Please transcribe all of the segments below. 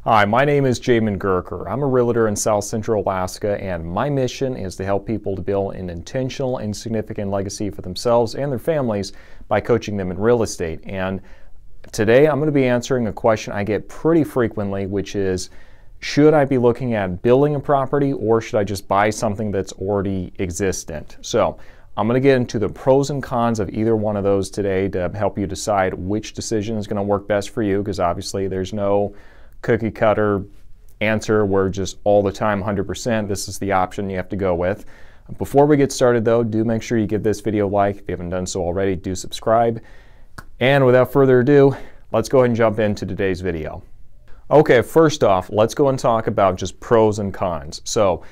Hi, my name is Jamin Goecker. I'm a realtor in South Central Alaska, and my mission is to help people to build an intentional and significant legacy for themselves and their families by coaching them in real estate. And today I'm going to be answering a question I get pretty frequently, which is, should I be looking at building a property or should I just buy something that's already existent? So I'm going to get into the pros and cons of either one of those today to help you decide which decision is going to work best for you, because obviously there's no cookie cutter answer where just all the time 100%. This is the option you have to go with. Before we get started though, do make sure you give this video a like. If you haven't done so already, do subscribe. And without further ado, let's go ahead and jump into today's video. Okay, first off, let's go and talk about just pros and cons. So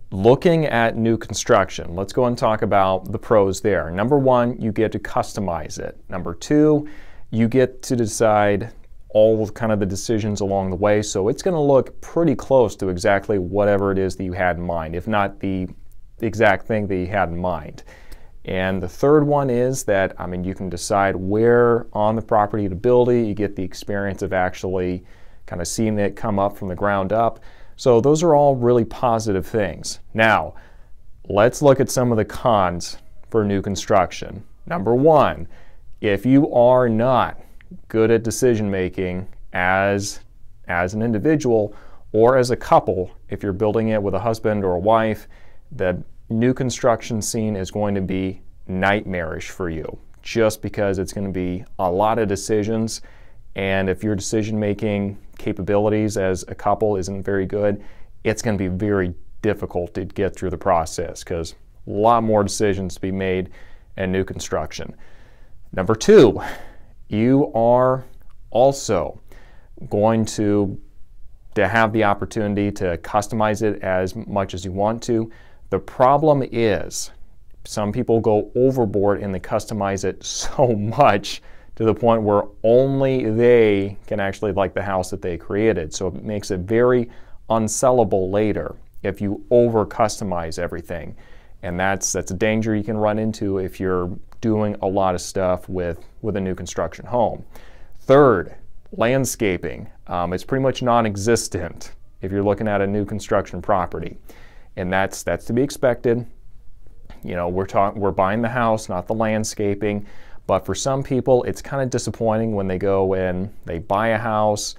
looking at new construction, let's go and talk about the pros there. Number one, you get to customize it. Number two, you get to decide all kind of the decisions along the way. So it's going to look pretty close to exactly whatever it is that you had in mind, if not the exact thing that you had in mind. And the third one is that, you can decide where on the property to build it. You get the experience of actually kind of seeing it come up from the ground up. So those are all really positive things. Now, let's look at some of the cons for new construction. Number one, if you are not good at decision making as an individual or as a couple, if you're building it with a husband or a wife, the new construction scene is going to be nightmarish for you, just because it's going to be a lot of decisions. And if your decision making capabilities as a couple isn't very good, it's going to be very difficult to get through the process, because a lot more decisions to be made in new construction. Number two, you are also going to have the opportunity to customize it as much as you want to. The problem is some people go overboard and they customize it so much to the point where only they can actually like the house that they created. So it makes it very unsellable later if you over customize everything. And that's a danger you can run into if you're doing a lot of stuff with a new construction home. Third, landscaping. It's pretty much non-existent if you're looking at a new construction property. And that's to be expected. You know, we're buying the house, not the landscaping. But for some people, it's kind of disappointing when they go in, they buy a house,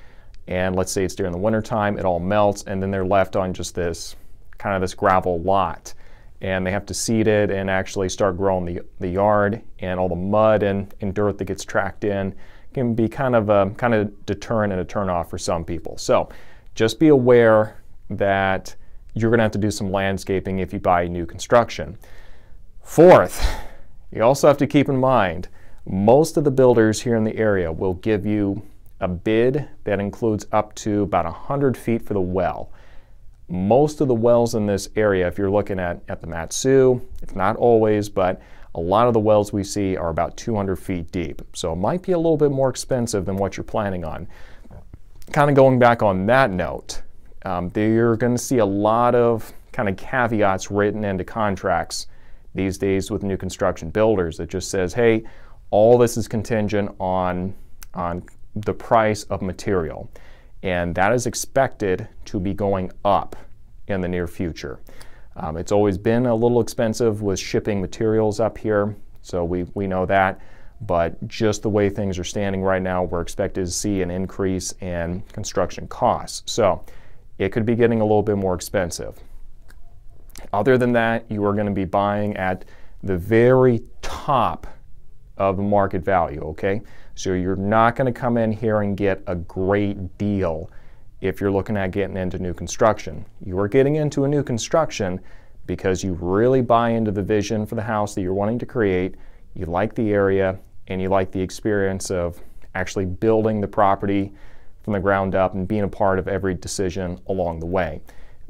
and let's say it's during the winter time, it all melts, and then they're left on just this gravel lot. And they have to seed it and actually start growing the yard, and all the mud and dirt that gets tracked in can be kind of deterrent and a turnoff for some people. So just be aware that you're going to have to do some landscaping if you buy new construction. Fourth, you also have to keep in mind, most of the builders here in the area will give you a bid that includes up to about 100 feet for the well. Most of the wells in this area, if you're looking at the Matsu, it's not always, but a lot of the wells we see are about 200 feet deep. So it might be a little bit more expensive than what you're planning on. Kind of going back on that note, you're going to see a lot of kind of caveats written into contracts these days with new construction builders. It just says, hey, all this is contingent on the price of material. And that is expected to be going up in the near future. It's always been a little expensive with shipping materials up here, so we know that. But just the way things are standing right now, we're expected to see an increase in construction costs. So it could be getting a little bit more expensive. Other than that, you are going to be buying at the very top of the market value, okay? So you're not going to come in here and get a great deal if you're looking at getting into new construction. You are getting into a new construction because you really buy into the vision for the house that you're wanting to create, you like the area, and you like the experience of actually building the property from the ground up and being a part of every decision along the way.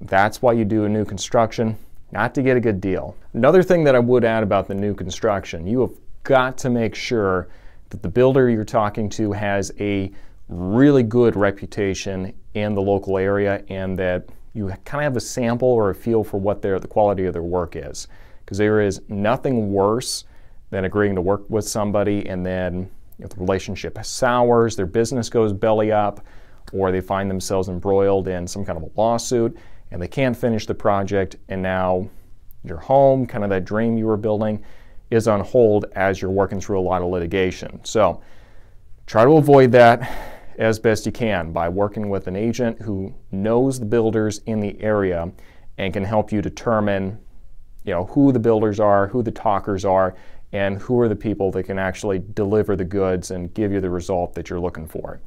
That's why you do a new construction, not to get a good deal. Another thing that I would add about the new construction, you have got to make sure that the builder you're talking to has a really good reputation in the local area, and that you kind of have a sample or a feel for what the quality of their work is. Because there is nothing worse than agreeing to work with somebody and then if the relationship sours, their business goes belly up, or they find themselves embroiled in some kind of a lawsuit and they can't finish the project, and now your home, kind of that dream you were building, is on hold as you're working through a lot of litigation. So try to avoid that as best you can by working with an agent who knows the builders in the area and can help you determine, who the builders are, who the talkers are, and who are the people that can actually deliver the goods and give you the result that you're looking for.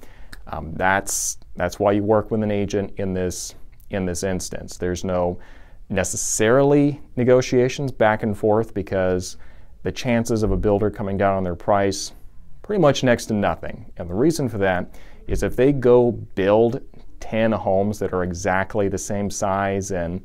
That's why you work with an agent in this instance. There's no necessarily negotiations back and forth, because the chances of a builder coming down on their price, pretty much next to nothing. And the reason for that is if they go build 10 homes that are exactly the same size and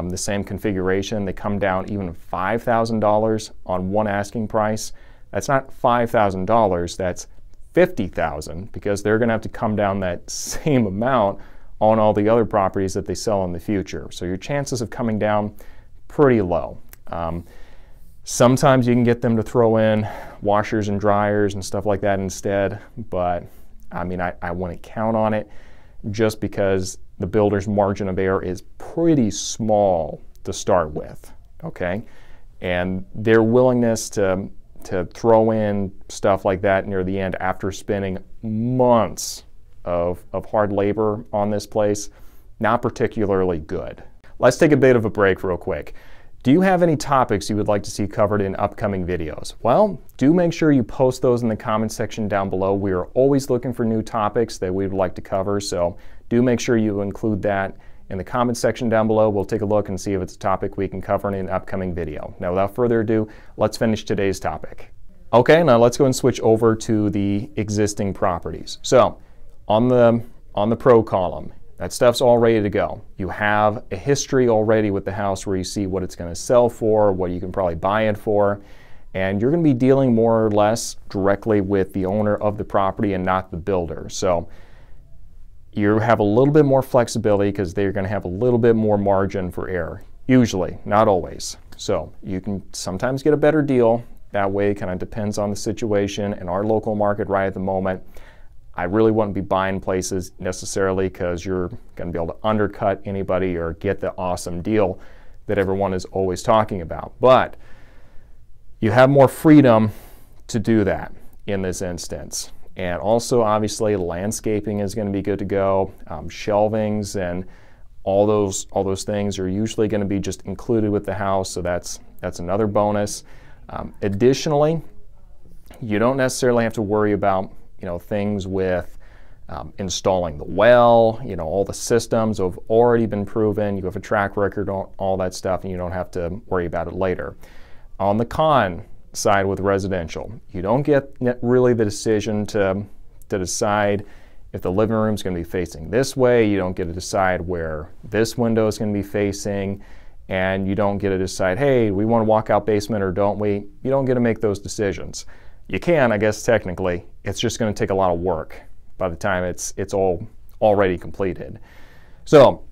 the same configuration, they come down even $5,000 on one asking price, that's not $5,000, that's $50,000, because they're going to have to come down that same amount on all the other properties that they sell in the future. So your chances of coming down pretty low. Sometimes you can get them to throw in washers and dryers and stuff like that instead, but I wouldn't count on it, just because the builder's margin of error is pretty small to start with, okay? And their willingness to throw in stuff like that near the end after spending months of hard labor on this place, not particularly good. Let's take a bit of a break real quick. Do you have any topics you would like to see covered in upcoming videos? Well, do make sure you post those in the comment section down below. We are always looking for new topics that we would like to cover, so do make sure you include that in the comment section down below. We'll take a look and see if it's a topic we can cover in an upcoming video. Now, without further ado, let's finish today's topic. Okay, now let's go and switch over to the existing properties. So, on the pro column, that stuff's all ready to go. You have a history already with the house where you see what it's going to sell for, what you can probably buy it for, and you're going to be dealing more or less directly with the owner of the property and not the builder. So you have a little bit more flexibility because they're going to have a little bit more margin for error. Usually, not always. So you can sometimes get a better deal. That way, it kind of depends on the situation and our local market right at the moment. I really wouldn't be buying places necessarily because you're going to be able to undercut anybody or get the awesome deal that everyone is always talking about. But you have more freedom to do that in this instance. And also, obviously, landscaping is going to be good to go. Shelvings and all those things are usually going to be just included with the house, so that's another bonus. Additionally, you don't necessarily have to worry about things with installing the well. All the systems have already been proven. You have a track record on all that stuff, and you don't have to worry about it later. On the con side with residential, you don't get really the decision to decide if the living room is going to be facing this way. You don't get to decide where this window is going to be facing, and you don't get to decide, hey, we want a walkout basement or don't we? You don't get to make those decisions. You can, I guess, technically. It's just going to take a lot of work by the time it's all already completed. So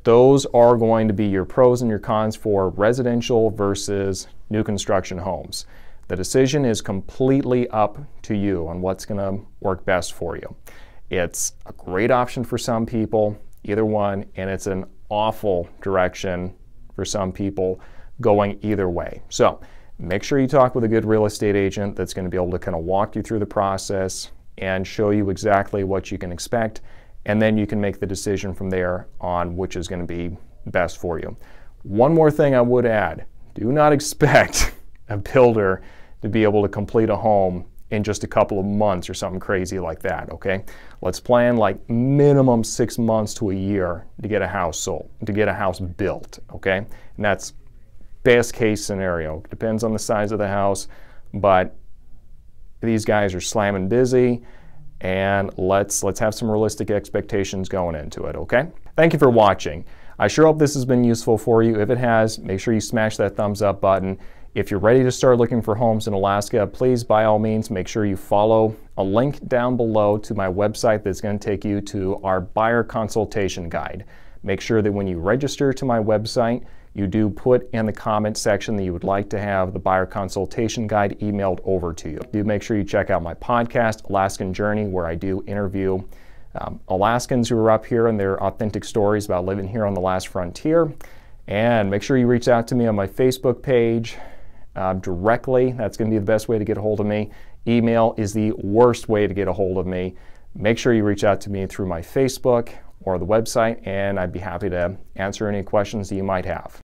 those are going to be your pros and your cons for residential versus new construction homes. The decision is completely up to you on what's going to work best for you. It's a great option for some people, either one, and it's an awful direction for some people going either way. So make sure you talk with a good real estate agent that's going to be able to kind of walk you through the process and show you exactly what you can expect, and then you can make the decision from there on which is going to be best for you. One more thing I would add, do not expect a builder to be able to complete a home in just a couple of months or something crazy like that, okay? Let's plan like minimum 6 months to a year to get a house sold, to get a house built, okay? And that's best case scenario. Depends on the size of the house, but these guys are slamming busy, and let's have some realistic expectations going into it, okay? Thank you for watching. I sure hope this has been useful for you. If it has, make sure you smash that thumbs up button. If you're ready to start looking for homes in Alaska, please, by all means, make sure you follow a link down below to my website that's going to take you to our buyer consultation guide. Make sure that when you register to my website, you do put in the comment section that you would like to have the buyer consultation guide emailed over to you. Do make sure you check out my podcast, Alaskan Journey, where I do interview Alaskans who are up here and their authentic stories about living here on the last frontier. And make sure you reach out to me on my Facebook page directly. That's going to be the best way to get a hold of me. Email is the worst way to get a hold of me. Make sure you reach out to me through my Facebook or the website, and I'd be happy to answer any questions that you might have.